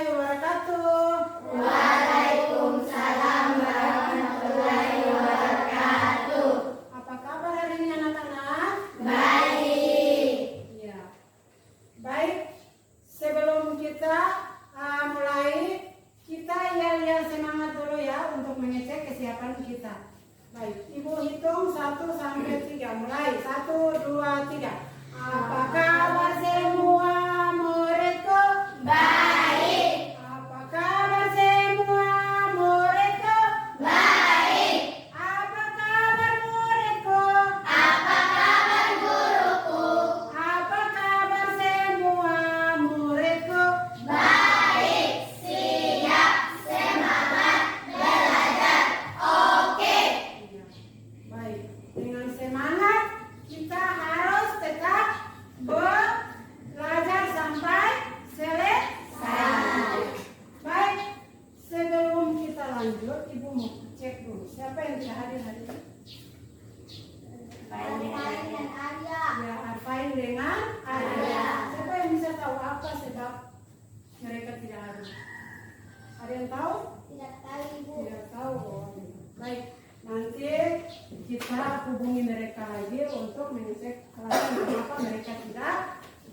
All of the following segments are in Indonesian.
warahmatullahi wabarakatuh. Waalaikumsalam warahmatullahi wabarakatuh. Apa kabar hari ini anak-anak? Baik. Ya. Baik, sebelum kita mulai, kita yel-yel semangat dulu ya untuk mengecek kesiapan kita. Baik, Ibu hitung 1 sampai 3. Mulai 1, 2, 3. Apa kabar semua muridku? Baik. Apa kabar semua muridku? Baik. Apa kabar muridku? Apa kabar guruku? Apa kabar semua muridku? Baik. Siap. Semangat belajar. Oke. Iya. Baik, dengan semangat kita harus tetap belajar sampai selesai. Baik, sebelum kita lanjut, Ibu mau cek dulu siapa yang tidak hadir hari ini. Ya, Arfain dengan Arya. Siapa yang bisa tahu apa sebab mereka tidak hadir? Ada yang tahu? Tidak tahu, Ibu. Tidak tahu. Baik, nanti kita hubungi mereka lagi untuk mengecek alasan kenapa mereka tidak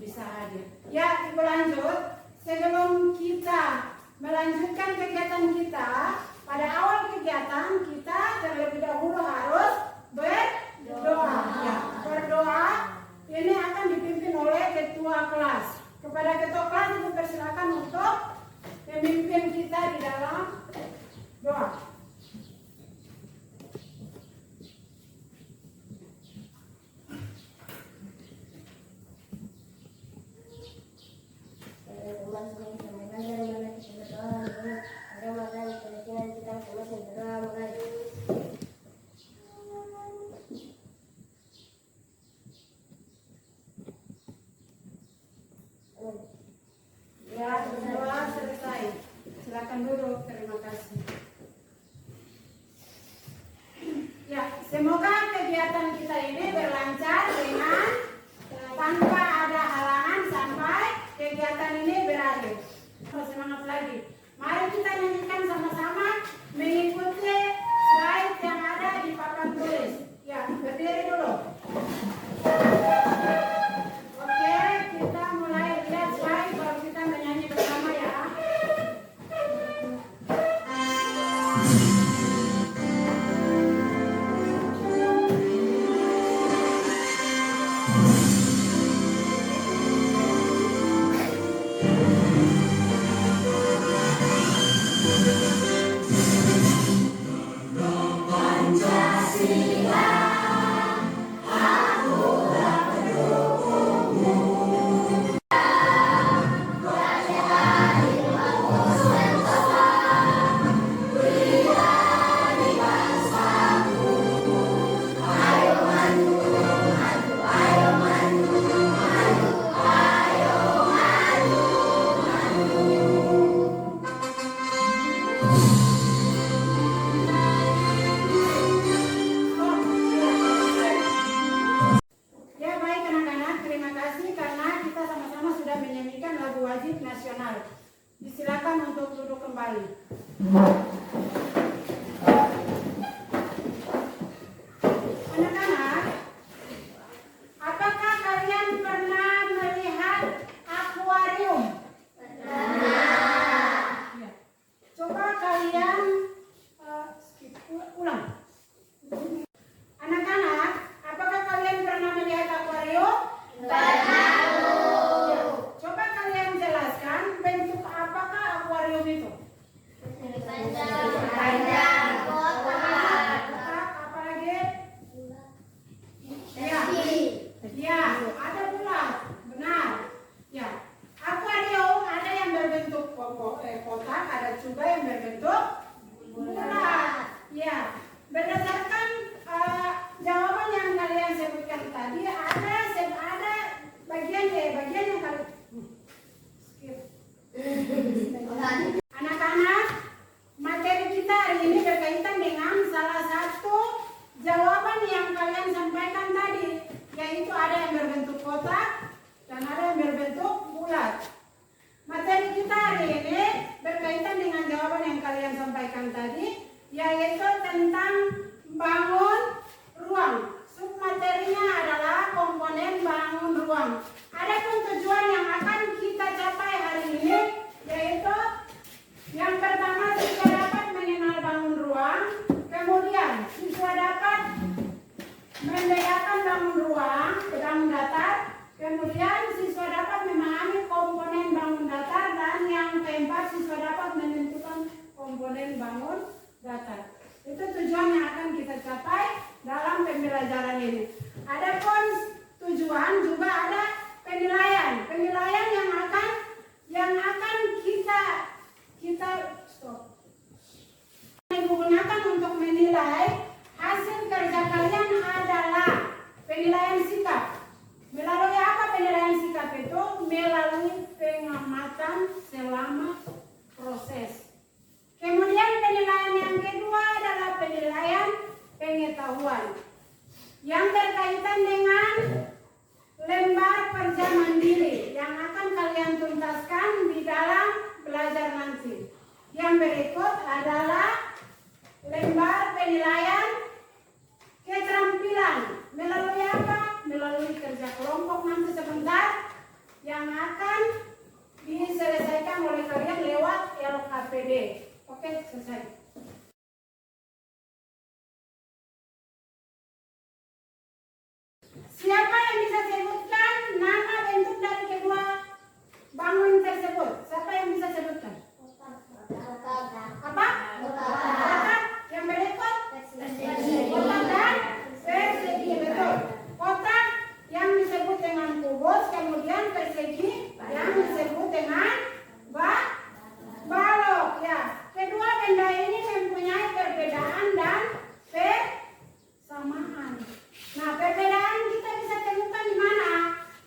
bisa hadir. Ya, Ibu lanjut. Sebelum kita melanjutkan kegiatan kita, pada awal kegiatan kita terlebih dahulu harus berdoa. Ya, berdoa ini akan dipimpin oleh ketua kelas. Kepada ketua kelas itu persilakan untuk memimpin kita di dalam doa. Ya, berdoa selesai. Silakan duduk. Terima kasih. Ya, semoga kegiatan kita ini berlancar dengan tanpa ada halangan sampai kegiatan ini berakhir. Semangat lagi. Mari kita nyanyikan sama-sama mengikuti slide yang ada di papan tulis. Ya, berdiri dulu. Oke, kita mulai lihat slide baru kita menyanyi bersama ya. yaitu tentang bangun ruang. Submaterinya adalah komponen bangun ruang. Adapun tujuan yang akan kita capai hari ini yaitu yang pertama, siswa dapat mengenal bangun ruang. Kemudian siswa dapat membedakan bangun ruang ke bangun datar. Kemudian siswa dapat memahami komponen bangun datar, dan yang keempat siswa dapat menentukan komponen bangun datar. Itu tujuan yang akan kita capai dalam pembelajaran ini. Adapun tujuan juga ada penilaian. Penilaian yang akan kita gunakan untuk menilai hasil kerja kalian adalah penilaian sikap. Melalui apa penilaian sikap itu? Melalui pengamatan selama proses. Kemudian penilaian yang kedua adalah penilaian pengetahuan yang berkaitan dengan lembar kerja mandiri yang akan kalian tuntaskan di dalam belajar nanti. Yang berikut adalah lembar penilaian keterampilan. Melalui apa? Melalui kerja kelompok nanti sebentar yang akan diselesaikan oleh kalian lewat LKPD. Oke, selesai. Siapa yang bisa sebutkan nama bentuk dari kedua bangun tersebut? Siapa yang bisa sebutkan? Apa? Kotak. Yang berikut? Kotak dan persegi. Betul. Kotak yang disebut dengan kubus, kemudian persegi yang disebut dengan balok. Ya. Kedua benda ini mempunyai perbedaan dan persamaan. Nah, perbedaan kita bisa temukan di mana?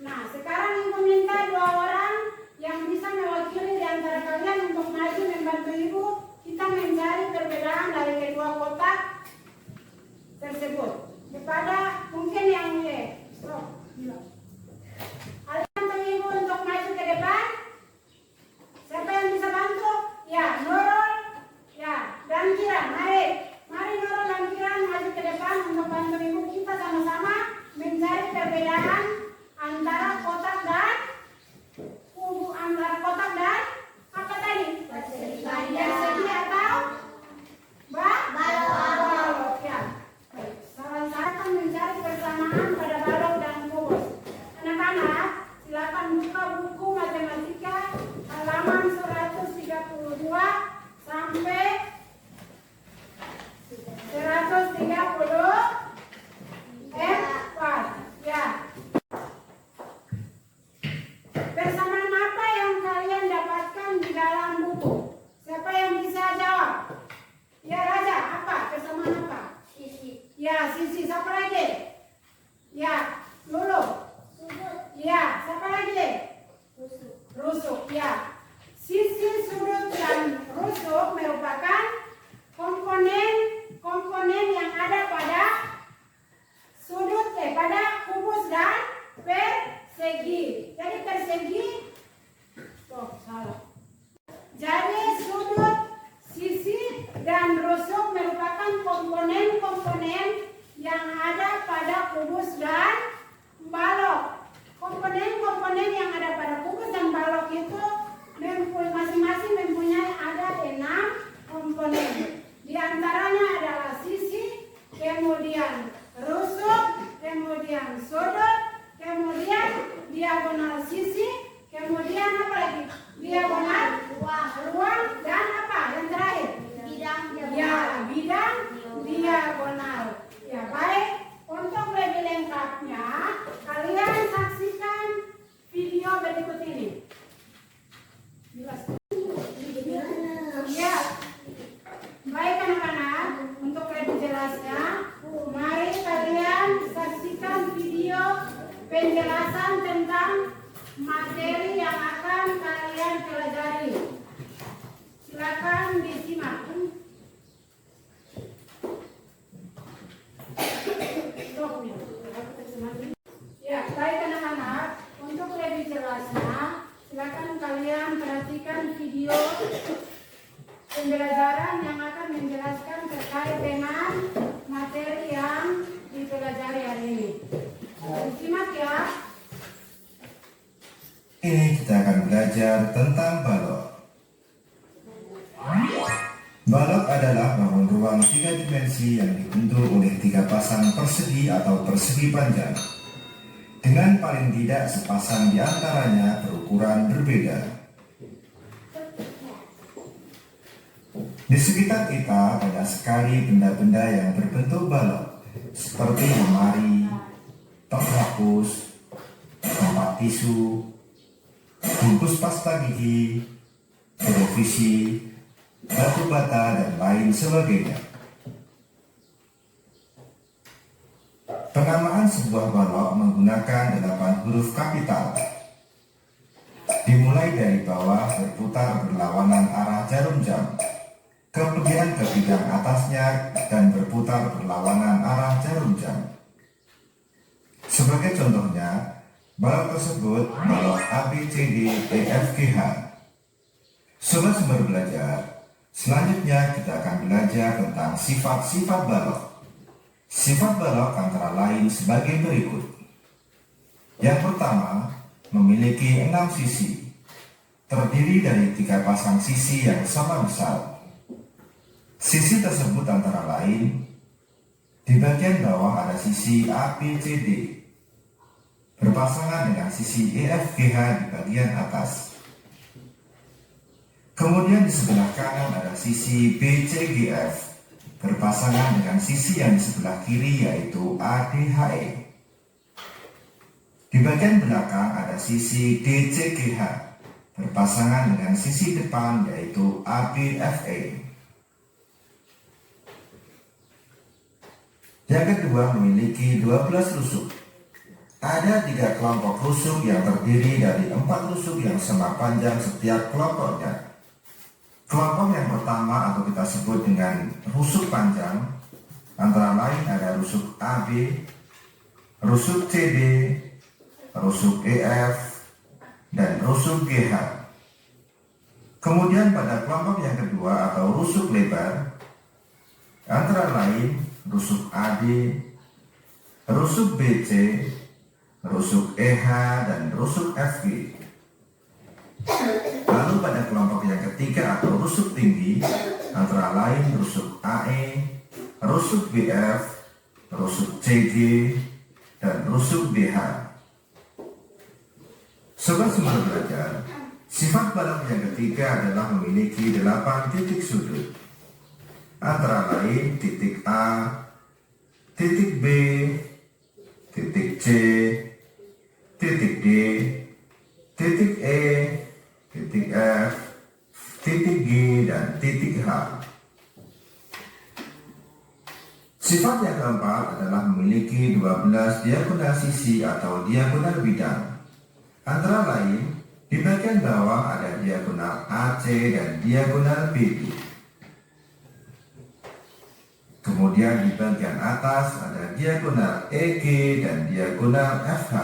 Nah, sekarang ibu minta 2 orang yang bisa mewakili di antara kalian untuk maju membantu ibu. Kita mencari perbedaan dari kedua kotak tersebut. Kepada mungkin yang bantu ibu untuk maju ke depan. Siapa yang bisa bantu? Ya, Nurul. Ya, dan Kiran. Mari Nurul dan Kiran maju ke depan untuk bantu ibu. Kita sama-sama mencari perbedaan antara kotak dan kubu, antara kotak dan apa tadi? Persegi atau balok. Ya. Saran saya akan mencari persamaan pada balok dan kubus. Anak-anak, silakan buka buku matematika halaman 132 sampai 134. Ya. Persamaan apa yang kalian dapatkan di dalam buku? Siapa yang bisa jawab? Ya, Raja, apa? Persamaan apa? Sisi. Ya, sisi. Siapa lagi? Ya, Lulu. Sudut. Ya, siapa lagi? Rusuk. Rusuk. Ya. Sisi, sudut, dan rusuk merupakan komponen yang ada pada sudut, pada kubus dan persegi. Jadi persegi, salah. Jadi sudut, sisi, dan rusuk merupakan komponen-komponen yang ada pada kubus dan balok. Komponen-komponen yang ada pada kubus dan balok itu masing-masing mempunyai ada 6 komponen. Di antaranya adalah sisi, kemudian rusuk, kemudian sudut, kemudian diagonal sisi, kemudian apa lagi? Diagonal ruang, dan apa? Yang terakhir? Bidang diagonal. Ya, baik. Untuk lebih lengkapnya, kalian saksikan video berikut ini. Jelas. Ya. Baik anak-anak, untuk lebih jelasnya, mari kalian saksikan video penjelasan tentang materi yang akan kalian pelajari. Silakan disimak. Ya, baik anak-anak, untuk lebih jelasnya, silakan kalian perhatikan video pembelajaran yang akan menjelaskan terkait terkait dengan materi yang dipelajari hari ini. Simak ya. Ini kita akan belajar tentang balok. Balok adalah bangun ruang 3 dimensi yang dibentuk oleh 3 pasang persegi atau persegi panjang. Dengan paling tidak sepasang di antaranya berukuran berbeda. Di sekitar kita banyak sekali benda-benda yang berbentuk balok, seperti lemari, penghapus, tempat tisu, bungkus pasta gigi, televisi, batu bata, dan lain sebagainya. Penamaan sebuah balok menggunakan 8 huruf kapital. Dimulai dari bawah berputar berlawanan arah jarum jam, kemudian ke bidang atasnya dan berputar berlawanan arah jarum jam. Sebagai contohnya, balok tersebut balok ABCDEFGH. Sobat sumber belajar, selanjutnya kita akan belajar tentang sifat-sifat balok. Sifat balok antara lain sebagai berikut. Yang pertama, memiliki 6 sisi, terdiri dari 3 pasang sisi yang sama besar. Sisi tersebut antara lain, di bagian bawah ada sisi ABCD, berpasangan dengan sisi EFGH di bagian atas. Kemudian di sebelah kanan ada sisi BCGF, berpasangan dengan sisi yang di sebelah kiri yaitu ADHE. Di bagian belakang ada sisi DCGH, berpasangan dengan sisi depan yaitu ABFE. Yang kedua, memiliki 12 rusuk. Ada 3 kelompok rusuk yang terdiri dari 4 rusuk yang sama panjang setiap kelompoknya. Kelompok yang pertama atau kita sebut dengan rusuk panjang, antara lain ada rusuk AB, rusuk CD, rusuk EF, dan rusuk GH. Kemudian pada kelompok yang kedua atau rusuk lebar, antara lain rusuk AD, rusuk BC, rusuk EH, dan rusuk FG. Lalu pada kelompok yang ketiga atau rusuk tinggi, antara lain rusuk AE, rusuk BF, rusuk CG, dan rusuk BH. Sobat sumber belajar, sifat balok yang ketiga adalah memiliki 8 titik sudut, antara lain titik A, titik B, titik C, titik D, titik E, titik F, titik G, dan titik H. Sifat yang keempat adalah memiliki 12 diagonal sisi atau diagonal bidang. Antara lain, di bagian bawah ada diagonal AC dan diagonal BD. Kemudian di bagian atas ada diagonal EG dan diagonal FH.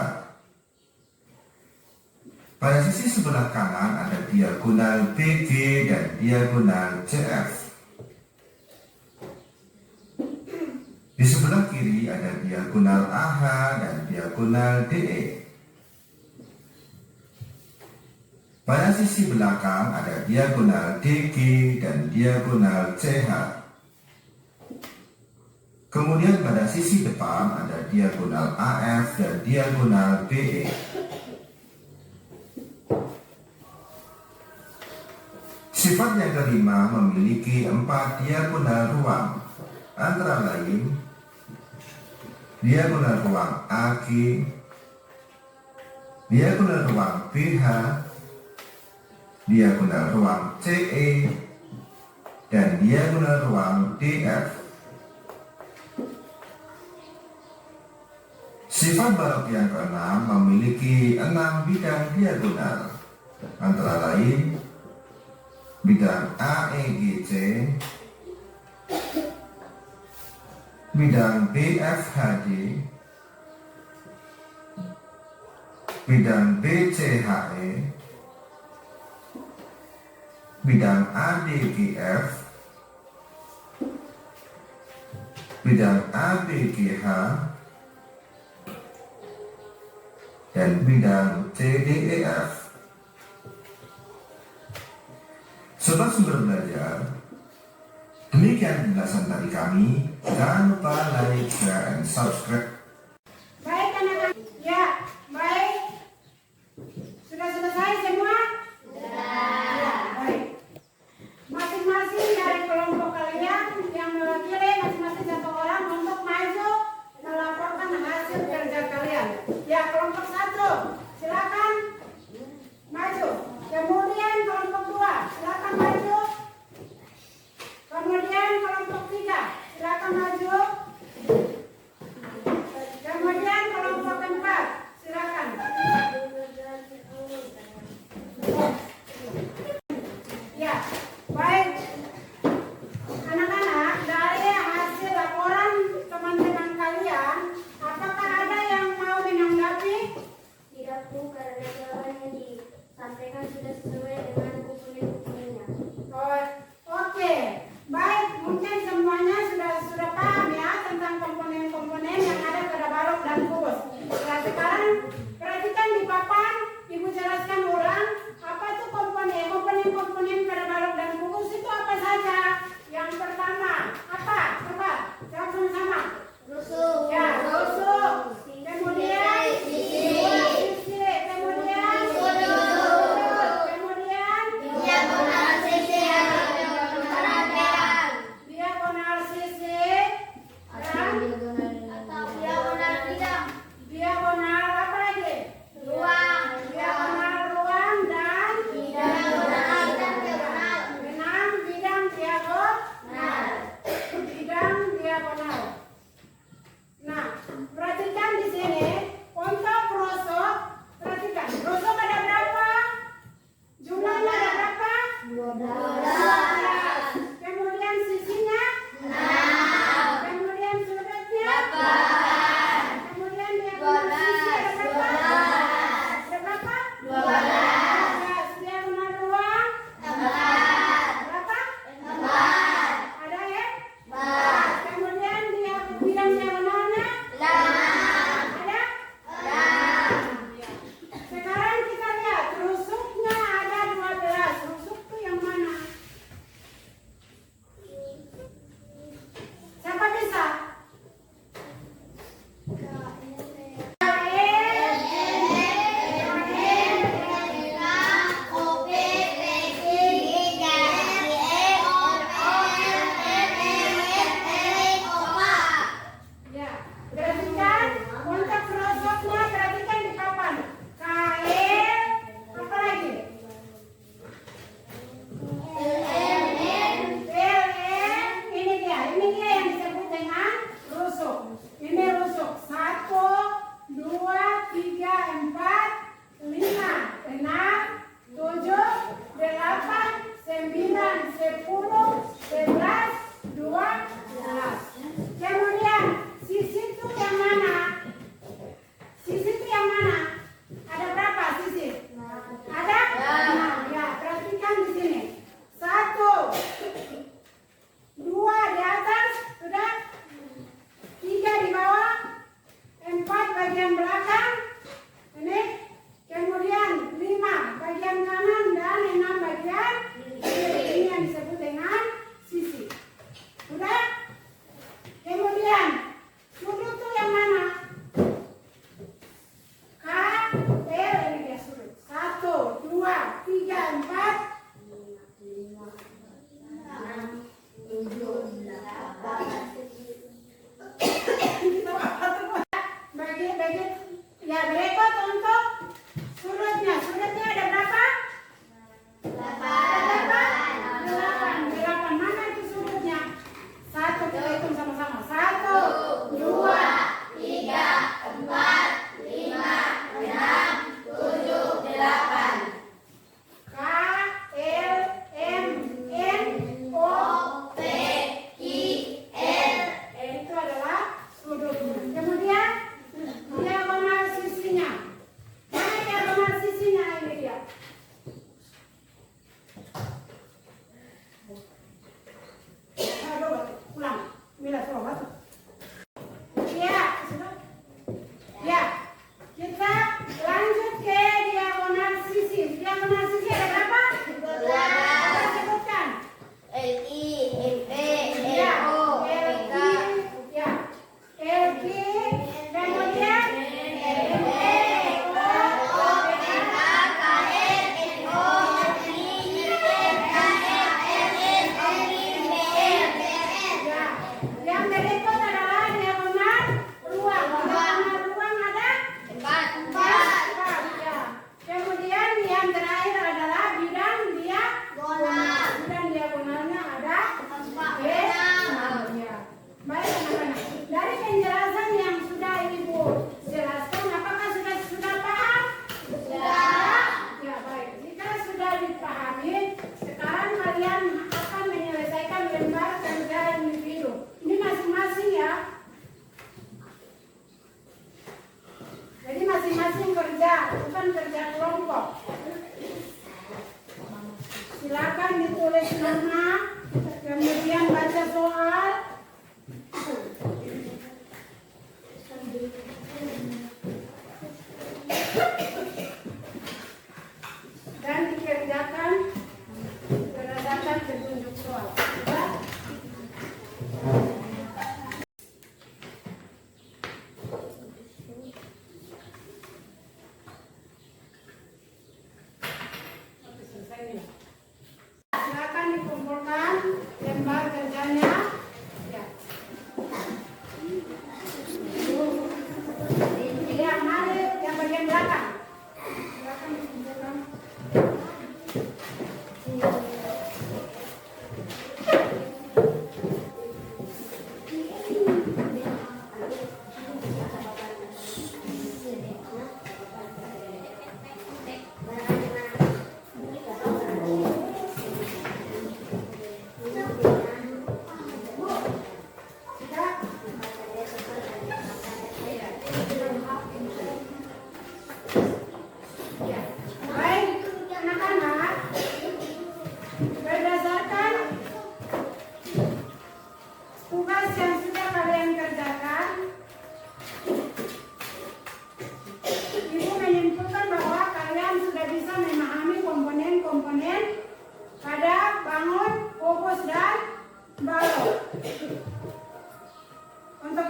Pada sisi sebelah kanan ada diagonal BG dan diagonal CF. Di sebelah kiri ada diagonal AH dan diagonal DE. Pada sisi belakang ada diagonal DG dan diagonal CH. Kemudian pada sisi depan ada diagonal AF dan diagonal BE. Sifat yang kelima memiliki 4 diagonal ruang, antara lain diagonal ruang AG, diagonal ruang BH, diagonal ruang CE, dan diagonal ruang DF. Sifat balok yang keenam memiliki 6 bidang diagonal, antara lain bidang AEGC, bidang BFHD, bidang BCHE, bidang ADGF, bidang ABGH, dan bidang CDEF. Sobat sumber belajar, demikian penjelasan dari kami. Jangan lupa like, share, and subscribe. Baik anak-anak, ya baik. Sudah selesai semua? Ya, baik. Masing-masing dari kelompok kalian yang mewakili masing-masing satu orang untuk maju melaporkan hasil kerja kalian. Ya, kelompok 1, silakan maju. Kemudian kelompok 2, silakan maju. Kemudian kelompok 3, silakan maju.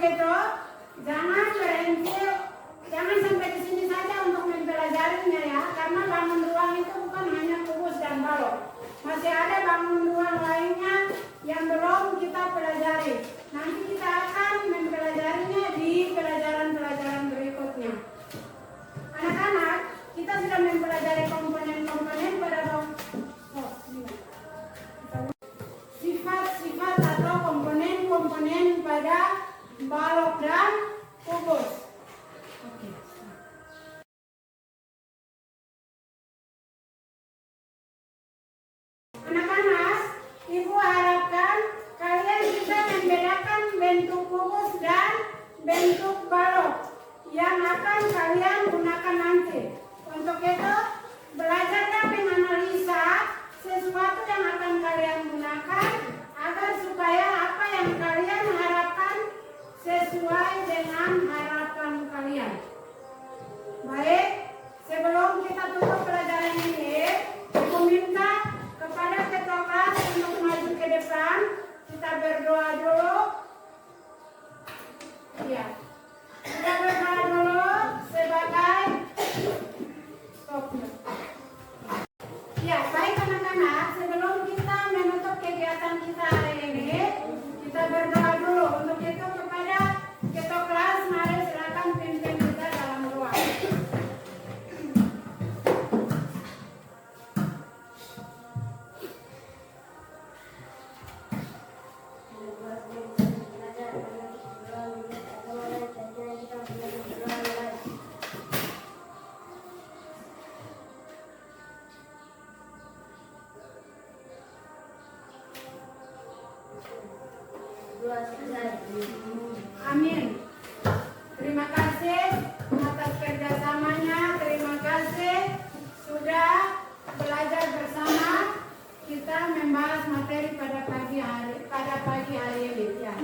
itu jangan berhenti, jangan sampai di sini saja untuk mempelajarinya ya, karena bangun ruang itu bukan hanya kubus dan balok, masih ada bangun ruang lainnya yang belum kita pelajari. Nanti kita akan mempelajarinya di pelajaran-pelajaran berikutnya. Anak-anak, kita sudah mempelajari komponen-komponen pada sifat-sifat atau komponen-komponen pada balok dan kubus. Oke. Anak-anak, Ibu harapkan kalian bisa membedakan bentuk kubus dan bentuk balok yang akan kalian gunakan nanti. Untuk itu, belajarlah menganalisa sesuatu yang akan kalian gunakan agar supaya apa yang kalian harapkan sesuai dengan harapan kalian. Baik, sebelum kita tutup pelajaran ini, Ibu minta kepada ketua kelas untuk maju ke depan. Kita berdoa dulu. Ya, kita berdoa dulu sebagai stop. Ya, baik anak-anak, sebelum kita menutup kegiatan kita hari ini, kita berdoa dulu. Untuk itu kepada ketua kelas, mari silakan pimpin kita dalam doa. Amin. Terima kasih atas kerjasamanya. Terima kasih sudah belajar bersama. Kita membahas materi pada pagi hari ini. Ya.